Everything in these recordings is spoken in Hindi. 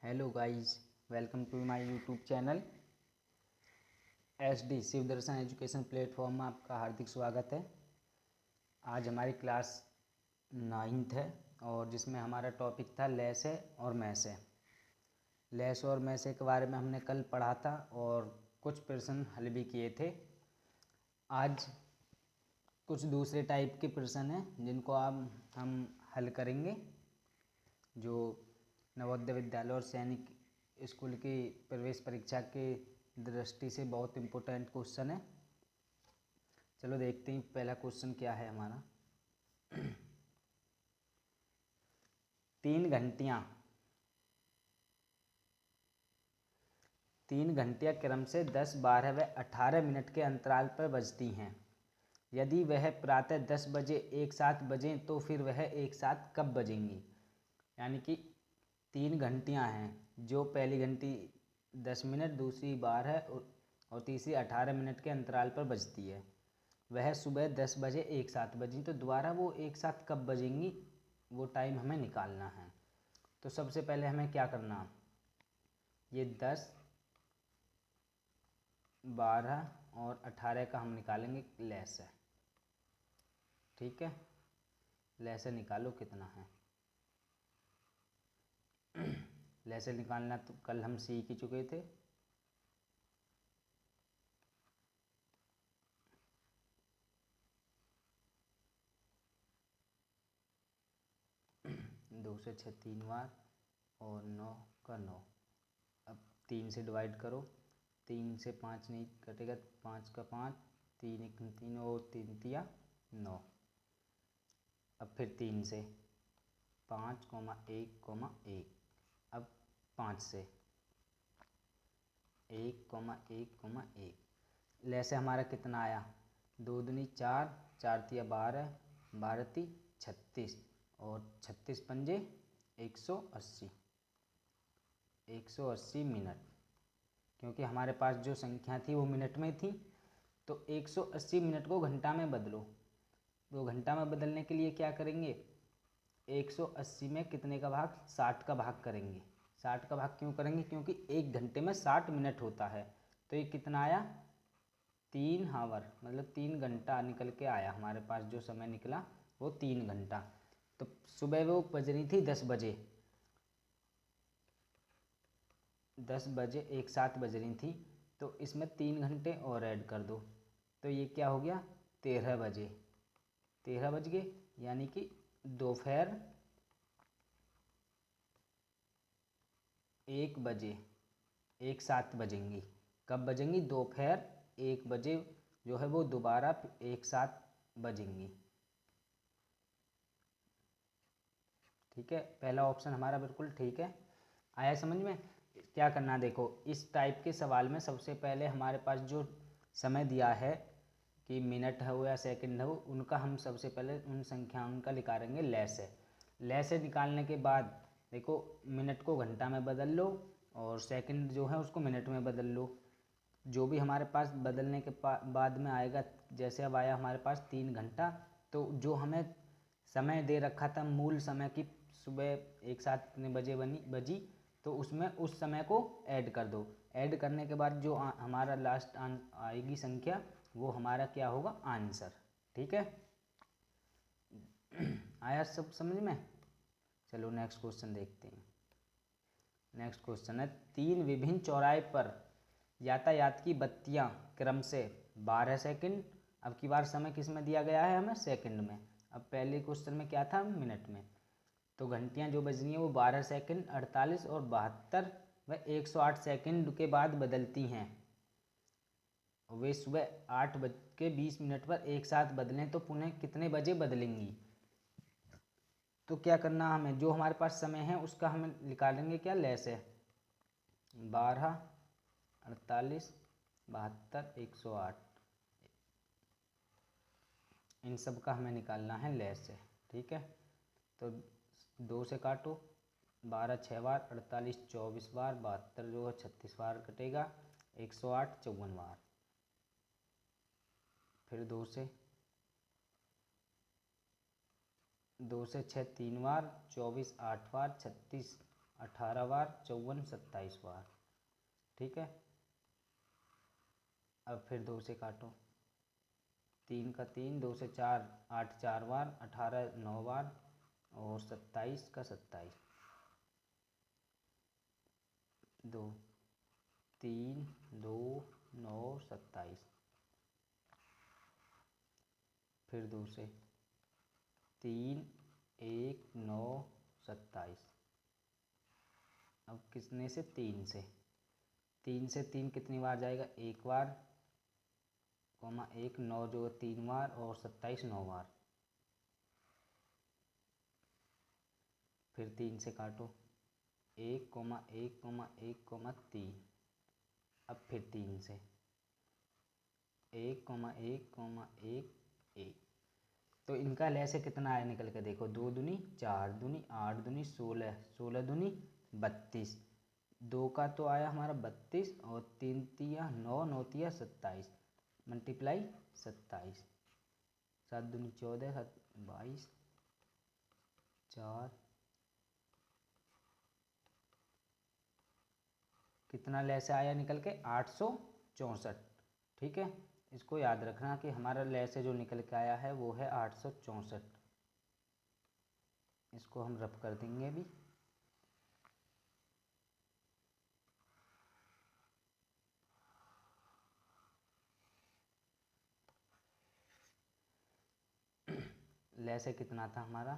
Hello guys, welcome to my YouTube channel SD Shiv Darshan education platform में आपका हार्दिक स्वागत है। आज हमारी क्लास 9th है और जिसमें हमारा टॉपिक था लेसे और मैसे। लेस और मैसे के बारे में हमने कल पढ़ा था और कुछ प्रश्न हल भी किए थे। आज कुछ दूसरे टाइप के प्रश्न हैं जिनको हम हल करेंगे, जो नवोदय विद्यालय और सैनिक स्कूल की प्रवेश परीक्षा के दृष्टि से बहुत इम्पोर्टेंट क्वेश्चन है। चलो देखते हैं पहला क्वेश्चन क्या है हमारा। 3 घंटियाँ क्रम से 10, 12 व 18 मिनट के अंतराल पर बजती हैं। यदि वह प्रातः 10 बजे एक साथ बजें तो फिर वह एक साथ कब बजेंगी। यानी कि 3 घंटियाँ हैं, जो पहली घंटी 10 मिनट, दूसरी 12 और तीसरी 18 मिनट के अंतराल पर बजती है। वह सुबह 10 बजे एक साथ बजी, तो दोबारा वो एक साथ कब बजेंगी वो टाइम हमें निकालना है। तो सबसे पहले हमें क्या करना, ये 10, 12 और 18 का हम निकालेंगे लैसे। ठीक है, लैसे निकालो कितना है। लैसे निकालना तो कल हम सीख ही चुके थे। दो से 6 3 बार और 9 का 9। अब 3 से डिवाइड करो, 3 से 5 नहीं कटेगा, 5 का 5, 3 1 3 और 3 तिया 9। अब फिर 3 से 5, 1, 1। अब 5 से 1, 1, 1। लैसे हमारा कितना आया, 2 दूनी 4, 4 तिया 12, 12 ती 36 और 36 पंजे 180, 180 मिनट। क्योंकि हमारे पास जो संख्या थी वो मिनट में थी, तो 180 मिनट को घंटा में बदलो। तो घंटा में बदलने के लिए क्या करेंगे, 180 में कितने का भाग, 60 का भाग करेंगे। 60 का भाग क्यों करेंगे, क्योंकि एक घंटे में 60 मिनट होता है। तो ये कितना आया, 3 हावर, मतलब 3 घंटा निकल के आया हमारे पास। जो समय निकला वो 3 घंटा। तो सुबह वो बज रही थी 10 बजे, 10 बजे एक साथ बज रही थी, तो इसमें 3 घंटे और ऐड कर दो, तो ये क्या हो गया, 13 बजे, 13 बज गए। यानी कि दोपहर 1 बजे एक साथ बजेंगी। कब बजेंगी, दोपहर 1 बजे जो है वो दोबारा एक साथ बजेंगी। ठीक है, पहला ऑप्शन हमारा बिल्कुल ठीक है। आया समझ में। क्या करना, देखो इस टाइप के सवाल में सबसे पहले हमारे पास जो समय दिया है कि मिनट हो या सेकंड हो, उनका हम सबसे पहले उन संख्याओं का निकालेंगे लैसे। लैसे निकालने के बाद देखो, मिनट को घंटा में बदल लो और सेकंड जो है उसको मिनट में बदल लो। जो भी हमारे पास बदलने के बाद में आएगा, जैसे अब आया हमारे पास 3 घंटा, तो जो हमें समय दे रखा था मूल समय की, सुबह एक साथ कितने बजे बजी, तो उसमें उस समय को ऐड कर दो। ऐड करने के बाद जो हमारा लास्ट आएगी संख्या, वो हमारा क्या होगा, आंसर। ठीक है, आया सब समझ में। चलो नेक्स्ट क्वेश्चन देखते हैं। नेक्स्ट क्वेश्चन है, 3 विभिन्न चौराहे पर यातायात की बत्तियां क्रम से 12 सेकंड, अब की बार समय किस में दिया गया है हमें, सेकंड में। अब पहले क्वेश्चन में क्या था, मिनट में। तो घंटियां जो बज रही हैं वो 12 सेकंड, 48 और 72 व 108 सेकंड के बाद बदलती हैं। वे सुबह 8:20 पर एक साथ बदलें तो पुनः कितने बजे बदलेंगी। तो क्या करना हमें, जो हमारे पास समय है उसका हमें निकालेंगे क्या, लैसे। 12, 48, 72, 108, इन सब का हमें निकालना है लैसे। ठीक है, तो 2 से काटो, 12 6 बार, 48 24 बार, 72 जो है 36 बार कटेगा, 108 54 बार। फिर 2 से 6 3 बार, 24 8 बार, 36 18 बार 54 27 बार। ठीक है, अब फिर 2 से काटो, 3 का 3, 2 से 4, 8 4 बार, 18 9 बार और 27 का 27, 2 3 2 9 27, फिर 2 से 3 1 9 27। अब कितने से? 3 से, 3 से 3 कितनी बार जाएगा? 1 बार, कॉमा 1 9 जो 3 बार और 27 9 बार। फिर 3 से काटो, 1 कॉमा 1 कॉमा 1 कॉमा 3। अब फिर 3 से 1 कॉमा 1 कॉमा 1 1। तो इनका लैसे कितना आया निकल के देखो, 2 दूनी 4 दूनी 8 दूनी 16, 16 दूनी 32, 2 का तो आया हमारा 32 और 3 तिया 9, 9 तिया 27, मल्टीप्लाई 27, 7 दूनी 14, 7 22, 4, कितना लैसे आया निकल के? 864। ठीक है, इसको याद रखना कि हमारा लैसे जो निकल के आया है वो है 864। इसको हम रफ कर देंगे अभी। लैसे कितना था हमारा?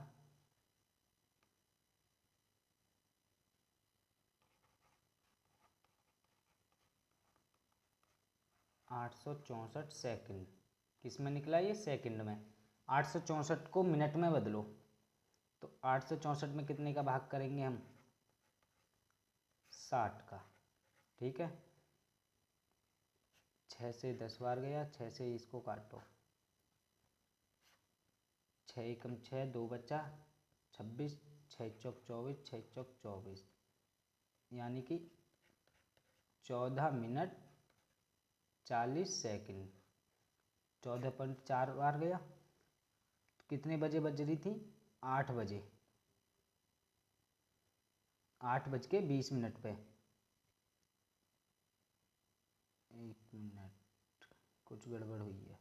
864 सेकंड। किस में निकला ये? सेकंड में। 864 को मिनट में बदलो, तो 864 में कितने का भाग करेंगे हम? 60 का। ठीक है, 6 से 10 बार गया, 6 से इसको काटो, 6 एकम 6, 2 बचा 26, 6 चौक 24, 6 चौक 24, यानी कि 14 मिनट 40 सेकंड। 14.4 बार गया, तो कितने बजे बज रही थी? 8 बजे, 8:20 पे। 1 मिनट, कुछ गड़बड़ हुई है।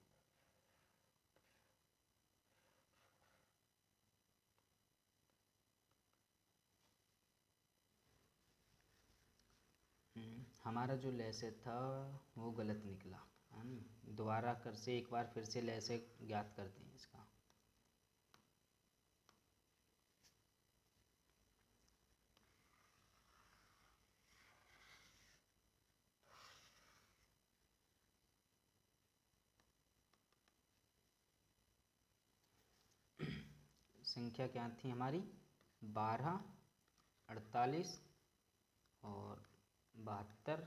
हमारा जो लैसे था वो गलत निकला है ना। दोबारा कर से एक बार फिर से लैसे ज्ञात करते हैं इसका। संख्या क्या थी हमारी? 12, 48 और 72,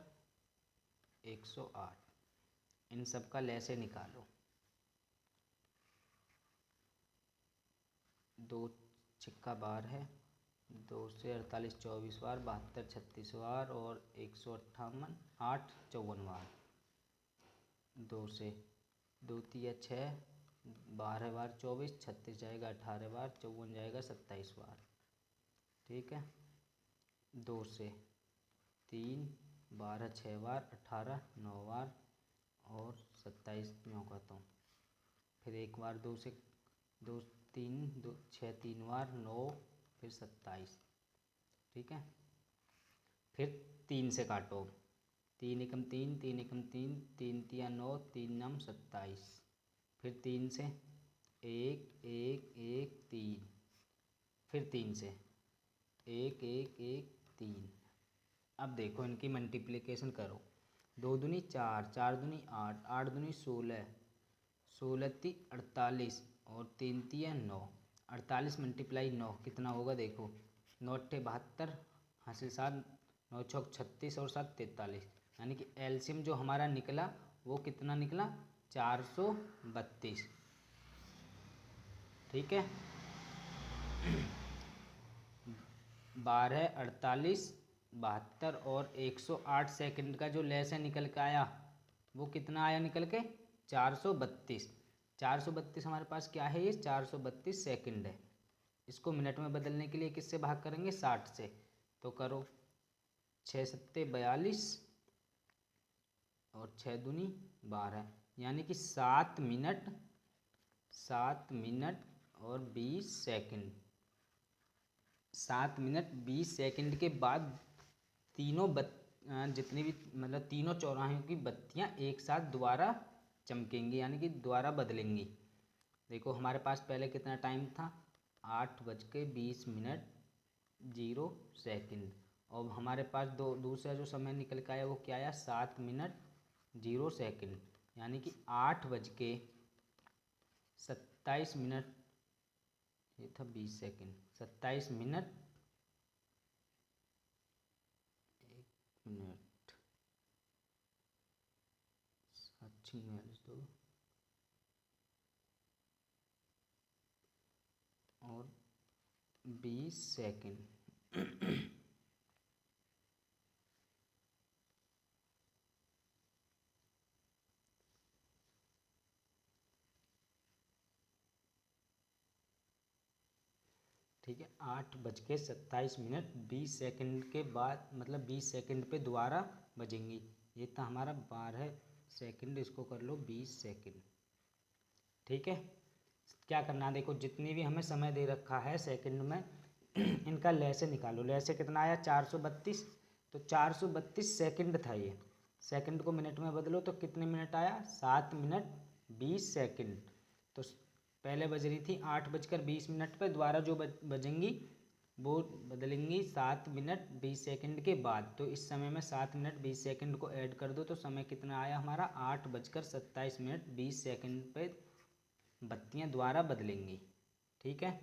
108। इन सब का लैसे निकालो। 2 छिक्का बार है, 2 से 48 24 बार, 72 36 बार और 158 8 54 बार। 2 से 2 तिया 6, 12 बार 24, 36 जाएगा 18 बार, 54 जाएगा 27 बार। ठीक है, 2 से 3, 12 6 बार, 18 9 बार और 27 यूँ कहता हूँ। फिर एक बार 2 से 2 3 2 6 3 बार 9, फिर 27। ठीक है, फिर 3 से काटो, 3 एकम 3, 3 एकम 3, 3 तिया 9, 3 नम 27। फिर 3 से 1 1 1 3, फिर 3 से 1 1 1 3। अब देखो इनकी मल्टीप्लिकेशन करो, 2 दूनी 4, 4 दूनी 8, 8 दूनी 16, 16 ती 48 और 3 तिया 9। 48 मल्टीप्लाई 9 कितना होगा देखो, 9 अट्ठे 72, हासिल 7, 9 छौक 36 और 7 43, यानी कि एलसीएम जो हमारा निकला वो कितना निकला? 432। ठीक है, 12 48 72 और 108 सेकंड का जो लैसे निकल के आया वो कितना आया निकल के? 432। 432 हमारे पास क्या है? ये 432 सेकंड है। इसको मिनट में बदलने के लिए किससे भाग करेंगे? 60 से। तो करो, 6 सत्ते 42 और 6 दूनी 12, यानी कि 7 मिनट और 20 सेकंड। 7 मिनट 20 सेकंड के बाद तीनों जितनी भी मतलब तीनों चौराहों की बत्तियां एक साथ दोबारा चमकेंगी, यानी कि दोबारा बदलेंगी। देखो हमारे पास पहले कितना टाइम था, 8:20 और हमारे पास दूसरा जो समय निकल के आया वो क्या आया, 7 मिनट 0 सेकंड, यानी कि 8:27, ये था 20 सेकंड, 27 मिनट 1 मिनट 7 और 20 सेकंड। ठीक है, 8:27 के बाद मतलब 20 सेकंड पे दोबारा बजेंगी। ये था हमारा 12 सेकंड, इसको कर लो 20 सेकंड। ठीक है, क्या करना है, देखो जितनी भी हमें समय दे रखा है सेकंड में इनका लैसे निकालो। लैसे कितना आया, 432, तो 432 सेकंड था ये। सेकंड को मिनट में बदलो तो कितने मिनट आया, 7 मिनट 20 सेकंड। तो पहले बज रही थी 8:20 पे, दोबारा जो बजेंगी वो बदलेंगी 7 मिनट 20 सेकंड के बाद। तो इस समय में 7 मिनट 20 सेकंड को ऐड कर दो तो समय कितना आया हमारा, 8:27 पे बत्तियां दोबारा बदलेंगी। ठीक है,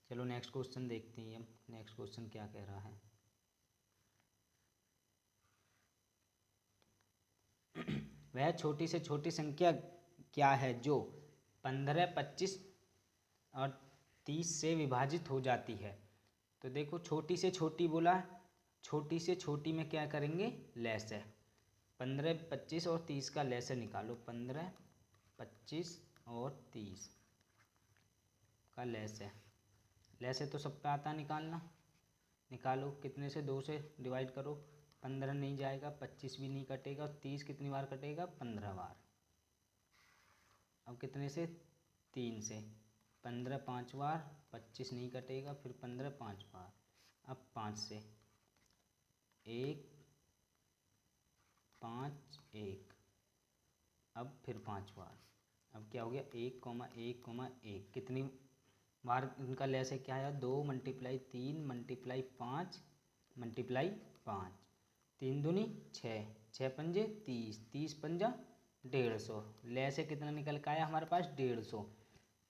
चलो नेक्स्ट क्वेश्चन देखते हैं। अब नेक्स्ट क्वेश्चन क्या कह रहा है। वह छोटी से छोटी संख्या क्या है जो 15, 25 और 30 से विभाजित हो जाती है। तो देखो छोटी से छोटी बोला, छोटी से छोटी में क्या करेंगे, लैस है। 15, 25 और 30 का लैस निकालो। 15, 25 और 30 का लैस है। लैस है तो सब पे आता निकालना, निकालो। कितने से, 2 से डिवाइड करो, 15 नहीं जाएगा, 25 भी नहीं कटेगा, और 30 कितनी बार कटेगा, 15 बार। अब कितने से, 3 से, 15 5 बार, 25 नहीं कटेगा, फिर 15 5 बार। अब 5 से, 1 5 1, अब फिर 5 बार। अब क्या हो गया, 1,1,1, कितनी बार इनका लैस है, क्या आया, 2 × 3 × 5 × 5, 3 दूनी 6, 6 पंजे 30, 30 पंजा 150। लैस है कितना निकल के आया हमारे पास, 150।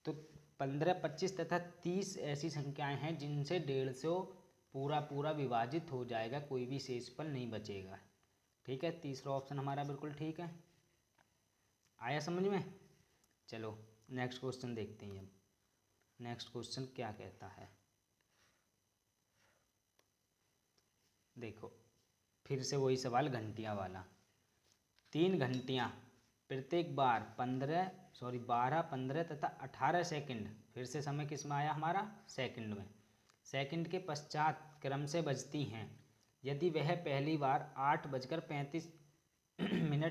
तो 15, 25 तथा 30 ऐसी संख्याएं हैं जिनसे 150 पूरा पूरा विभाजित हो जाएगा, कोई भी शेषफल नहीं बचेगा। ठीक है, तीसरा ऑप्शन हमारा बिल्कुल ठीक है। आया समझ में। चलो नेक्स्ट क्वेश्चन देखते हैं। अब नेक्स्ट क्वेश्चन क्या कहता है, देखो फिर से वही सवाल घंटियां वाला। 3 घंटियां प्रत्येक बार 12, 15 तथा 18 सेकंड, फिर से समय किस में आया हमारा, सेकंड में, सेकंड के पश्चात क्रम से बजती हैं। यदि वह पहली बार 8:35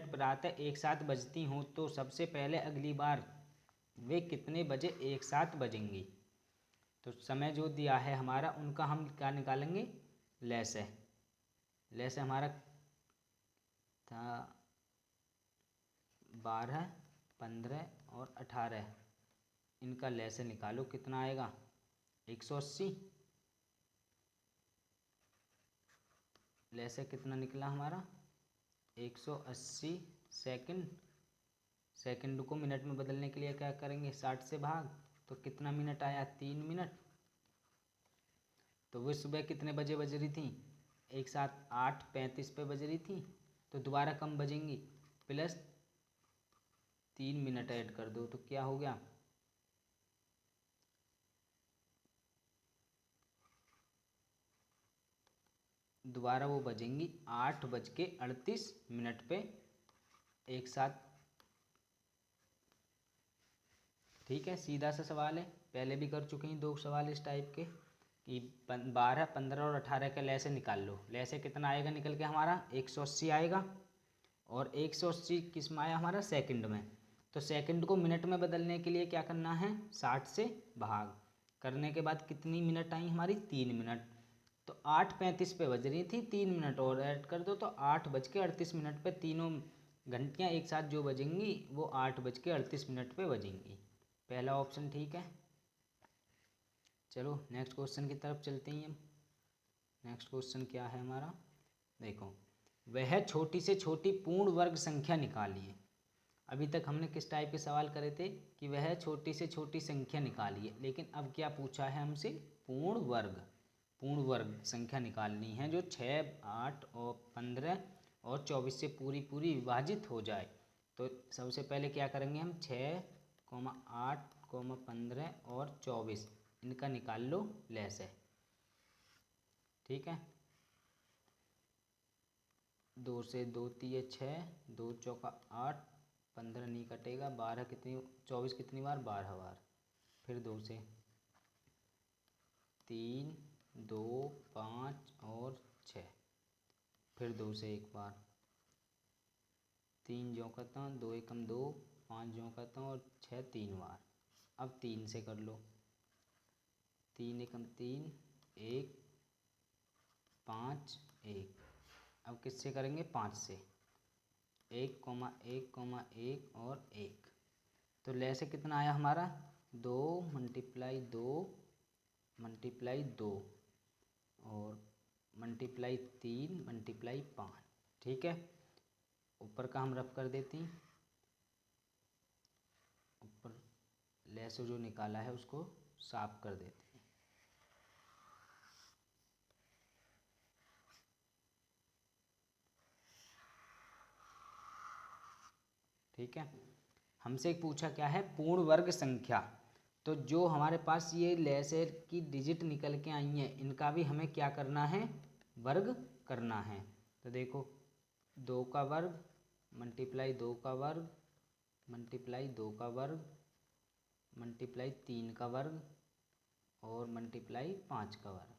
प्रातः एक साथ बजती हों तो सबसे पहले अगली बार वे कितने बजे एक साथ बजेंगी। तो समय जो दिया है हमारा, उनका हम क्या निकालेंगे, लैस है। लैस हमारा था 12, 15 और 18, इनका लैस निकालो, कितना आएगा, 180। लैस कितना निकला हमारा, 180 सेकंड। सेकंड को मिनट में बदलने के लिए क्या करेंगे, 60 से भाग, तो कितना मिनट आया, 3 मिनट। तो वो सुबह कितने बजे बज रही थी, एक साथ 8:35 पे बज रही थी, तो दोबारा कम बजेंगी, प्लस 3 मिनट ऐड कर दो, तो क्या हो गया, दोबारा वो बजेंगी 8:38 पे एक साथ। ठीक है, सीधा सा सवाल है, पहले भी कर चुके हैं 2 सवाल इस टाइप के। कि 12, 15 और 18 के लय से निकाल लो। लय से कितना आएगा निकल के हमारा 180 आएगा। और 180 किस में आया हमारा सेकंड में। तो सेकंड को मिनट में बदलने के लिए क्या करना है 60 से भाग करने के बाद कितनी मिनट आई हमारी 3 मिनट। तो 8:35 पे बज रही थी, 3 मिनट और ऐड कर दो तो 8:38 पे तीनों घंटियाँ एक साथ जो बजेंगी वो 8:38 पे बजेंगी। पहला ऑप्शन ठीक है। चलो नेक्स्ट क्वेश्चन की तरफ चलते हैं हम। नेक्स्ट क्वेश्चन क्या है हमारा, देखो वह छोटी से छोटी पूर्ण वर्ग संख्या निकालिए। अभी तक हमने किस टाइप के सवाल करे थे कि वह छोटी से छोटी संख्या निकालिए, लेकिन अब क्या पूछा है हमसे पूर्ण वर्ग संख्या निकालनी है जो 6, 8 और 15 और 24 से पूरी पूरी विभाजित हो जाए। तो सबसे पहले क्या करेंगे हम 6, 8, 15 और 24 इनका निकाल लो लय से। ठीक है, 2 से 2 तिये 6, 2 चौका 8, 15 नहीं कटेगा, 12 कितनी 24 कितनी बार 12 बार। फिर 2 से 3, 2, 5 और 6। फिर 2 से एक बार, 3 ज्यों करता हूँ 2 एकम 2, 5 ज्यों करता हूँ और 6 3 बार। अब 3 से कर लो, 3 एकम 3, 1, 5, 1। अब किससे करेंगे 5 से, 1, 1, 1 और 1। तो लय से कितना आया हमारा 2 मल्टीप्लाई 2 मल्टीप्लाई 2 और मल्टीप्लाई 3 मल्टीप्लाई 5। ठीक है, ऊपर का हम रफ कर देते हैं, ऊपर लय से जो निकाला है उसको साफ कर देते हैं। ठीक है, हमसे पूछा क्या है पूर्ण वर्ग संख्या। तो जो हमारे पास ये लय से की डिजिट निकल के आई हैं इनका भी हमें क्या करना है वर्ग करना है। तो देखो 2 का वर्ग मल्टीप्लाई 2 का वर्ग मल्टीप्लाई 2 का वर्ग मल्टीप्लाई 3 का वर्ग और मल्टीप्लाई 5 का वर्ग।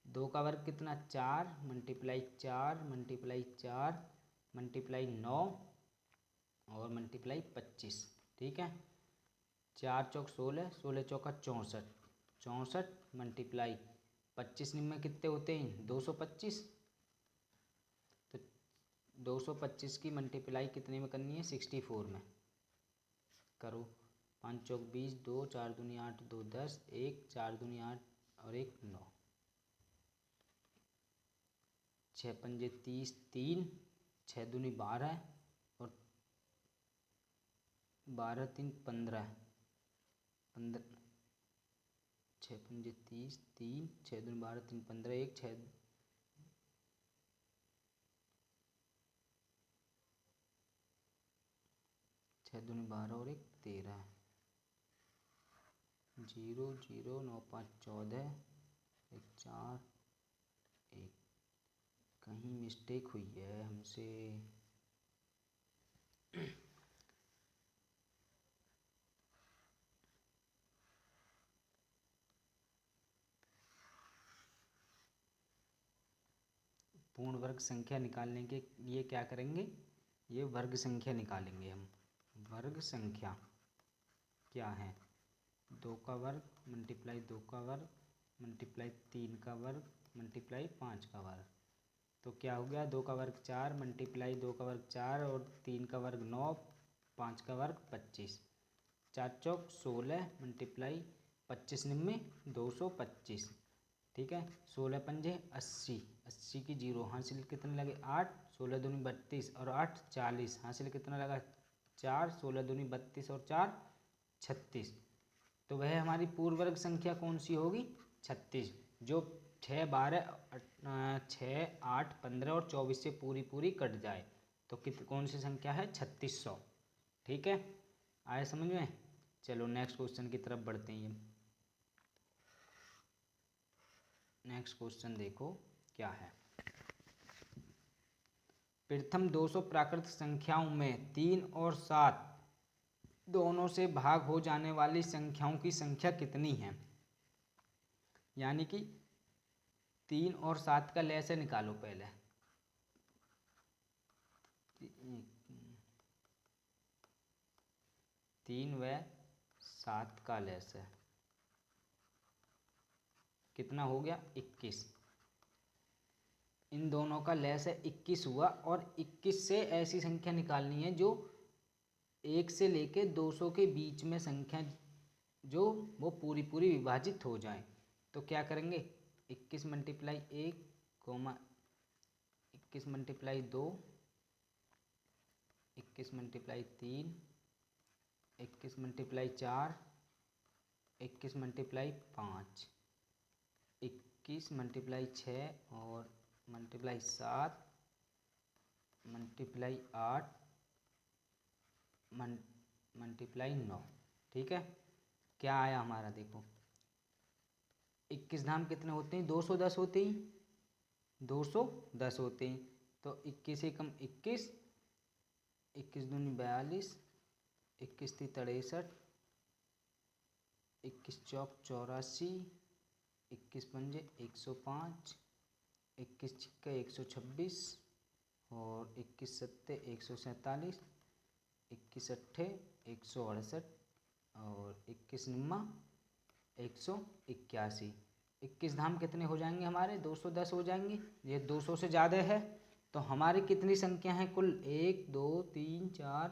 2 का वर्ग कितना 4 मल्टीप्लाई 4 मल्टीप्लाई 4 मल्टीप्लाई 9 और मल्टीप्लाई 25। ठीक है, 4 चौक 16, 16 चौका 64, 64 मल्टीप्लाई 25 में कितने होते हैं 225। तो 225 की मल्टीप्लाई कितने में करनी है 64 में करो। 5 चौक 20, 2 4 दूनी 8, 2 10, 1 4 दूनी 8 और 1 9, 6 पंजे 30, 3 6 दूनी 12 और 12 3 15, 6 पंजे 30, 3 6 दूनी 12 3 15, 1 6 दूनी 12 और 1 13, 0 0 9 5 14, 1 4 1। कहीं मिस्टेक हुई है हमसे। पूर्ण वर्ग संख्या निकालने के लिए क्या करेंगे ये वर्ग संख्या निकालेंगे हम। वर्ग संख्या क्या है 2 का वर्ग मल्टीप्लाई 2 का वर्ग मल्टीप्लाई 3 का वर्ग मल्टीप्लाई 5 का वर्ग। तो क्या हो गया 2 का वर्ग 4 मल्टीप्लाई 2 का वर्ग 4 और 3 का वर्ग 9, 5 का वर्ग 25, 4 चौक 16 मल्टीप्लाई 25 में 225। ठीक है, 16 पंजे 80, 80 की 0 हासिल कितने लगे 8, 16 दूनी 32 और 8 40 हासिल कितना लगा 4, 16 दूनी 32 और 4 36। तो वह हमारी पूर्ण वर्ग संख्या कौन सी होगी 36, जो 6, 12, 6, 8, 15 और 24 से पूरी पूरी कट जाए। तो कौन सी संख्या है 3600। ठीक है, आया समझ में। चलो नेक्स्ट क्वेश्चन की तरफ बढ़ते हैं। नेक्स्ट क्वेश्चन देखो क्या है। प्रथम 200 प्राकृत संख्याओं में 3 और 7 दोनों से भाग हो जाने वाली संख्याओं की संख्या कितनी है। यानी कि 3 और 7 का लैसे निकालो पहले। 3 व 7 का लैसे कितना हो गया 21। इन दोनों का लैस है 21 हुआ, और 21 से ऐसी संख्या निकालनी है जो 1 से लेके 200 के बीच में संख्या जो वो पूरी पूरी विभाजित हो जाए। तो क्या करेंगे 21 multiply 1 comma 21 multiply 2, 21 multiply 3, 21 multiply 4, 21 multiply 5, 21 multiply 6 और मल्टीप्लाई 7 मल्टीप्लाई 8 मल्टीप्लाई 9। ठीक है, क्या आया हमारा देखो 21 धाम कितने होते हैं 210 होते हैं, 210 होते हैं। तो 21 एकम 21, 21 दूनी 42, 21 ती 63, 21 चौक 84, 21 पंजे 105, 21 छिक्के 126 और 21 सत्ते 147, 21 अट्ठे 168 और 21 निम्मा 181। 21 धाम कितने हो जाएंगे हमारे 210 हो जाएंगे। ये 200 से ज़्यादा है तो हमारी कितनी संख्या है कुल 1 2 3 4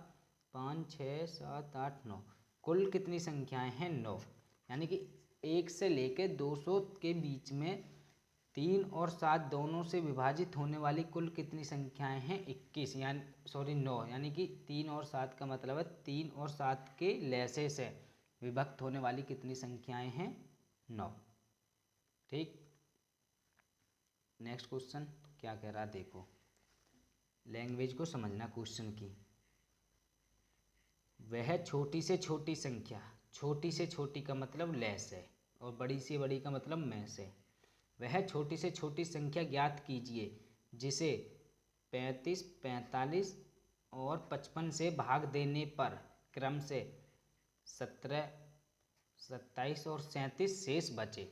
5 6 7 8 9, कुल कितनी संख्याएं हैं 9। यानी कि 1 से लेके 200 के बीच में 3 और 7 दोनों से विभाजित होने वाली कुल कितनी संख्याएं हैं 21, यानी सॉरी 9। यानी कि 3 और 7 का मतलब है 3 और 7 के लैसे से विभक्त होने वाली कितनी संख्याएं हैं 9। ठीक, नेक्स्ट क्वेश्चन क्या कह रहा देखो, लैंग्वेज को समझना क्वेश्चन की। वह छोटी से छोटी संख्या, छोटी से छोटी का मतलब लैस है और बड़ी से बड़ी का मतलब मैस है। वह छोटी से छोटी संख्या ज्ञात कीजिए जिसे 35, 45 और 55 से भाग देने पर क्रम से 17, 27 और 37 शेष बचे।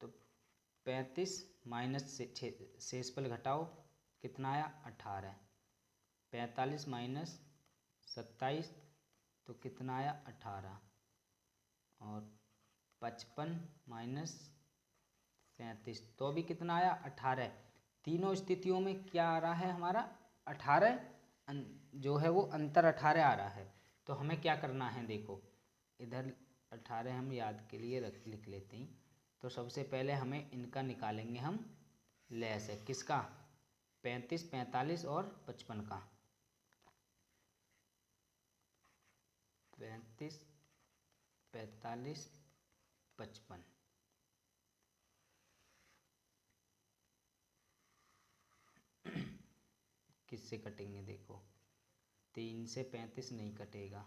तो 35 माइनस शेष पल घटाओ कितना आया 18, 45 माइनस 27 तो कितना आया 18 और 55 माइनस 37 तो भी कितना आया 18। तीनों स्थितियों में क्या आ रहा है हमारा 18 जो है वो अंतर 18 आ रहा है। तो हमें क्या करना है देखो, इधर 18 हम याद के लिए लिख लेते हैं। तो सबसे पहले हमें इनका निकालेंगे हम लैस है किसका 35, 45 और 55 का। 35, 45, 55 किससे कटेंगे देखो 3 से 35 नहीं कटेगा,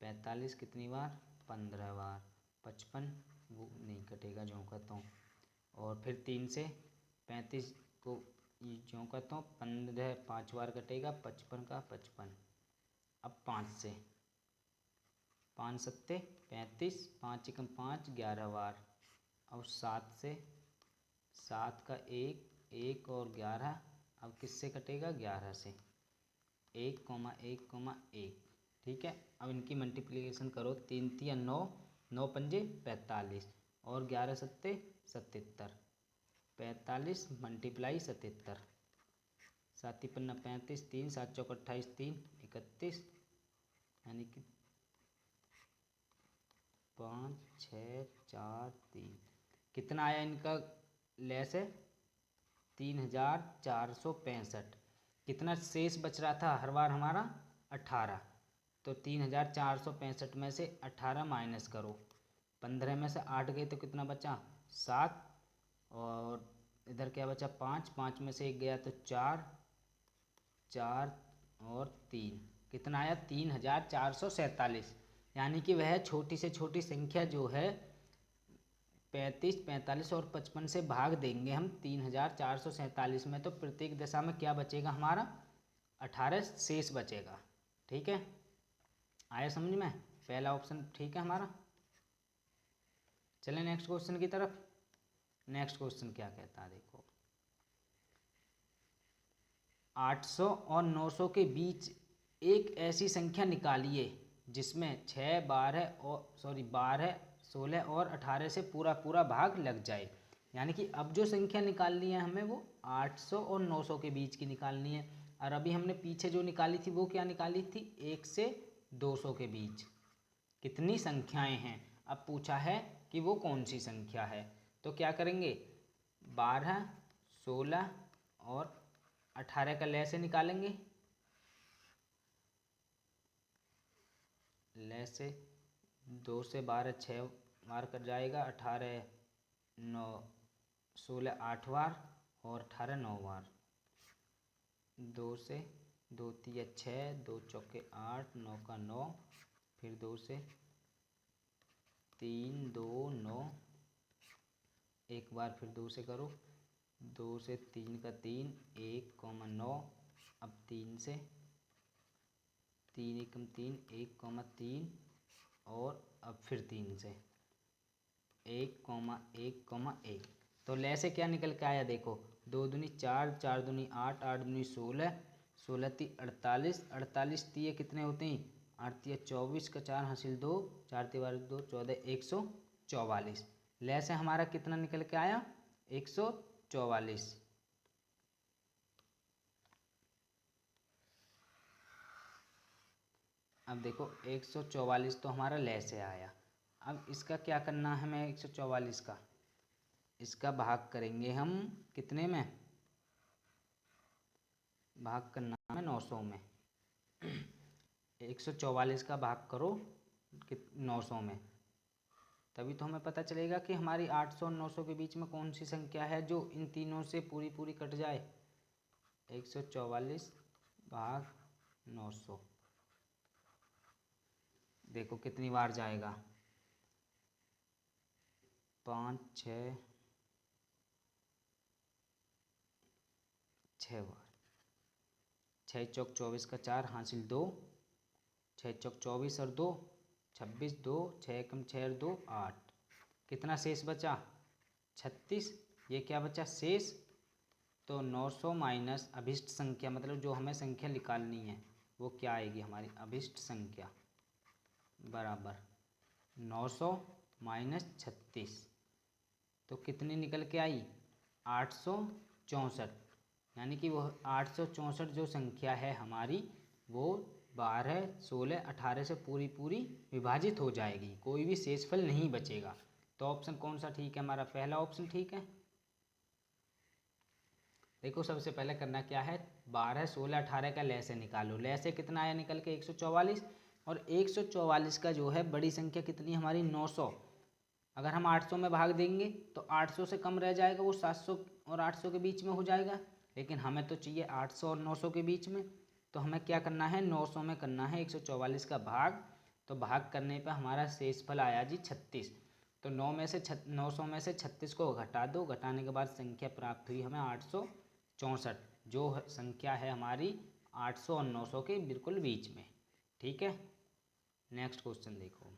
45 कितनी बार 15 बार, 55 वो नहीं कटेगा जो कहता हूँ, और फिर 3 से 35 को जो कहता हूँ 15 5 बार कटेगा 55 का 55। अब 5 से 5 सत्ते 35, 5 एकम 5 11 बार, और 7 से 7 का 1 और 11, अब किससे कटेगा 11 से 1,1,1। ठीक है, अब इनकी मल्टीप्लिकेशन करो 3 तिया 9, 9 पंजे 45 और 11 सत्ते 77, 45 मल्टीप्लाई 77, 7 पन्ना 35, 3 7 चौक 28, 3 31, यानी कि 5 6 4 3 कितना आया इनका लैस है 3465। कितना शेष बच रहा था हर बार हमारा 18, तो 3465 में से 18 माइनस करो, 15 में से 8 गए तो कितना बचा 7, और इधर क्या बचा 5, 5 में से 1 गया तो 4, 4 और 3 कितना आया 3447। यानी कि वह छोटी से छोटी संख्या जो है 35, 45 और 55 से भाग देंगे हम 3447 में, तो प्रत्येक दशा में क्या बचेगा हमारा 18 शेष बचेगा। ठीक है, आया समझ में, पहला ऑप्शन ठीक है हमारा। चलें नेक्स्ट क्वेश्चन की तरफ। नेक्स्ट क्वेश्चन क्या कहता है देखो, 800 और 900 के बीच एक ऐसी संख्या निकालिए जिसमें 6, 12, 16 और 18 से पूरा पूरा भाग लग जाए। यानी कि अब जो संख्या निकालनी है हमें वो 800 और 900 के बीच की निकालनी है। और अभी हमने पीछे जो निकाली थी वो क्या निकाली थी, 1 से 200 के बीच कितनी संख्याएं हैं। अब पूछा है कि वो कौन सी संख्या है, तो क्या करेंगे, 12, 16 और 18 का लय से निकालेंगे। लय से 2 से 12 6 बार कट जाएगा, 18 9 16 8 बार और 18 9 बार। 2 से 2 3 6, 2 चौके 8, 9 का 9, फिर 2 से 3 2 9, एक बार फिर 2 से करो, 2 से 3 का 3, 1,9। अब 3 से 3 एकम 3, 1,3 और अब फिर 3 से 1,1,1। तो लय से क्या निकल के आया देखो, 2 दूनी 4, 4 दूनी 8, 8 दूनी 16, 16 ती 48, 48 तीय कितने होते हैं, 8 तीय 24 का 4 हासिल 2, 4 ती 12 2 14, 144। लय से हमारा कितना निकल के आया, 144। अब देखो 144 तो हमारा लय से आया। अब इसका क्या करना है हमें, 144 का इसका भाग करेंगे हम कितने में, भाग करना है 900 में। 144 का भाग करो 900 में, तभी तो हमें पता चलेगा कि हमारी 800 और 900 के बीच में कौन सी संख्या है जो इन तीनों से पूरी पूरी कट जाए। 144 भाग 900 देखो कितनी बार जाएगा, 5 6 बार। 6 चौक 24 का 4 हासिल 2, 6 चौक 24 और 2 26, 2 6 एकम 6 और 2 8। कितना शेष बचा, 36। ये क्या बचा शेष, तो 900 माइनस अभिष्ट संख्या, मतलब जो हमें संख्या निकालनी है वो क्या आएगी हमारी अभिष्ट संख्या, बराबर 900 माइनस 36। तो कितनी निकल के आई, 864। यानी कि वो 864 जो संख्या है हमारी वो 12, 16, 18 से पूरी पूरी विभाजित हो जाएगी, कोई भी शेषफल नहीं बचेगा। तो ऑप्शन कौन सा ठीक है हमारा, पहला ऑप्शन ठीक है। देखो सबसे पहले करना क्या है, 12, 16, 18 का लय से निकालो। लय से कितना आया निकल के, 144। और 144 का जो है बड़ी संख्या कितनी हमारी, 900। अगर हम 800 में भाग देंगे तो 800 से कम रह जाएगा, वो 700 और 800 के बीच में हो जाएगा। लेकिन हमें तो चाहिए 800 और 900 के बीच में, तो हमें क्या करना है, 900 में करना है 144 का भाग। तो भाग करने पर हमारा शेषफल आया जी 36। तो 900 में से 36 को घटा दो, घटाने के बाद संख्या प्राप्त हुई हमें 864, जो संख्या है हमारी 800 और 900 के बिल्कुल बीच में। ठीक है, नेक्स्ट क्वेश्चन देखो,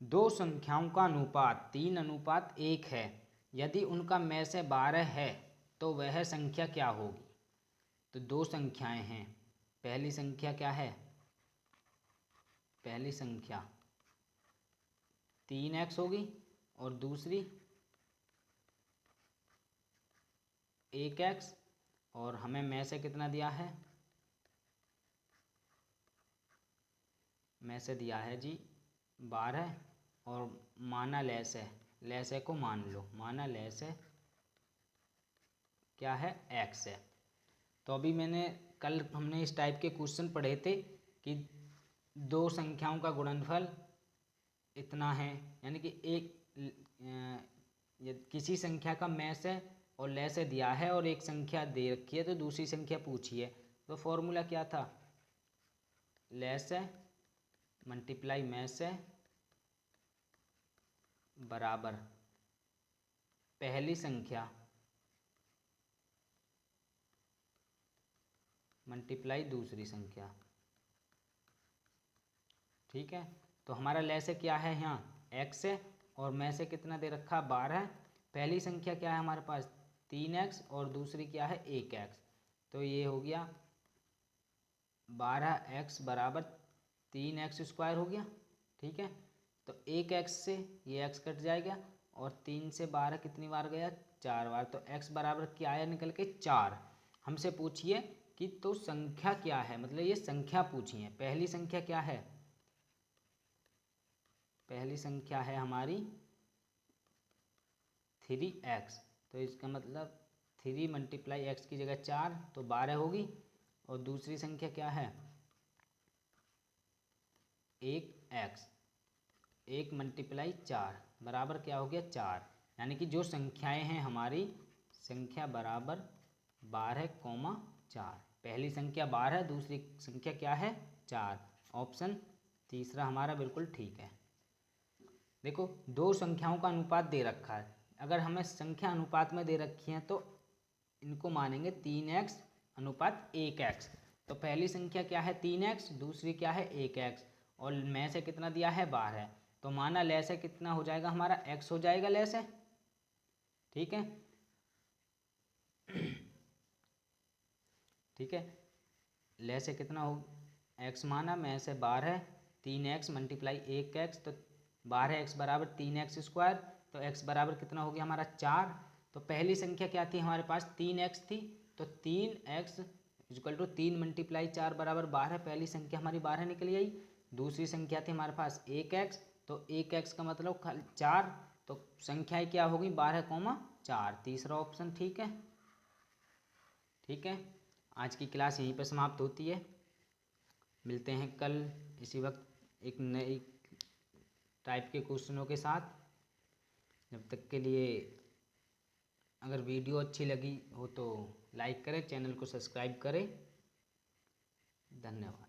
दो संख्याओं का अनुपात 3:1 है, यदि उनका में से 12 है तो वह संख्या क्या होगी। तो दो संख्याएं हैं, पहली संख्या क्या है, पहली संख्या 3x होगी और दूसरी 1x, और हमें में से कितना दिया है, में से दिया है जी 12, और माना लैस है, लैस है को मान लो, माना लैस है क्या है, x है। तो अभी कल हमने इस टाइप के क्वेश्चन पढ़े थे कि दो संख्याओं का गुणनफल इतना है, यानी कि किसी संख्या का में से और लय से दिया है और एक संख्या दे रखी है तो दूसरी संख्या पूछी है, तो फॉर्मूला क्या था, लय से मल्टीप्लाई में से बराबर पहली संख्या मल्टीप्लाई दूसरी संख्या। ठीक है, तो हमारा लैसे क्या है यहाँ x है और में से कितना दे रखा 12। पहली संख्या क्या है हमारे पास 3x और दूसरी क्या है 1x। तो ये हो गया 12x बराबर 3x² हो गया। ठीक है, तो 1x से ये x कट जाएगा और 3 से 12 कितनी बार गया 4 बार। तो x बराबर क्या आया निकल के 4। हमसे पूछिए कि तो संख्या क्या है, मतलब ये संख्या पूछी है। पहली संख्या क्या है, पहली संख्या है हमारी 3x। तो इसका मतलब 3 मल्टीप्लाई x की जगह 4 तो 12 होगी। और दूसरी संख्या क्या है 1x, 1 मल्टीप्लाई 4 बराबर क्या हो गया 4। यानी कि जो संख्याएं हैं हमारी संख्या बराबर 12,4। पहली संख्या 12, दूसरी संख्या क्या है 4। ऑप्शन तीसरा हमारा बिल्कुल ठीक है। देखो दो संख्याओं का अनुपात दे रखा है, अगर हमें संख्या अनुपात में दे रखी है तो इनको मानेंगे 3x अनुपात 1x। तो पहली संख्या क्या है 3x, दूसरी क्या है 1x और में से कितना दिया है 12। तो माना ले से कितना हो जाएगा हमारा x हो जाएगा ले से। ठीक है, ठीक है, ले से कितना हो x माना, में से 12, 3x मल्टीप्लाई 1x तो 12x बराबर 3x²। तो x बराबर कितना हो गया हमारा 4। तो पहली संख्या क्या थी हमारे पास 3x थी, तो 3x इक्वल टू 3 मल्टीप्लाई 4 बराबर 12। पहली संख्या हमारी 12 निकल आई। दूसरी संख्या थी हमारे पास 1x, तो 1x का मतलब 4। तो संख्याएं क्या होगी 12,4। तीसरा ऑप्शन ठीक है। ठीक है, आज की क्लास यहीं पर समाप्त होती है। मिलते हैं कल इसी वक्त एक नई टाइप के क्वेश्चनों के साथ। जब तक के लिए अगर वीडियो अच्छी लगी हो तो लाइक करें, चैनल को सब्सक्राइब करें। धन्यवाद।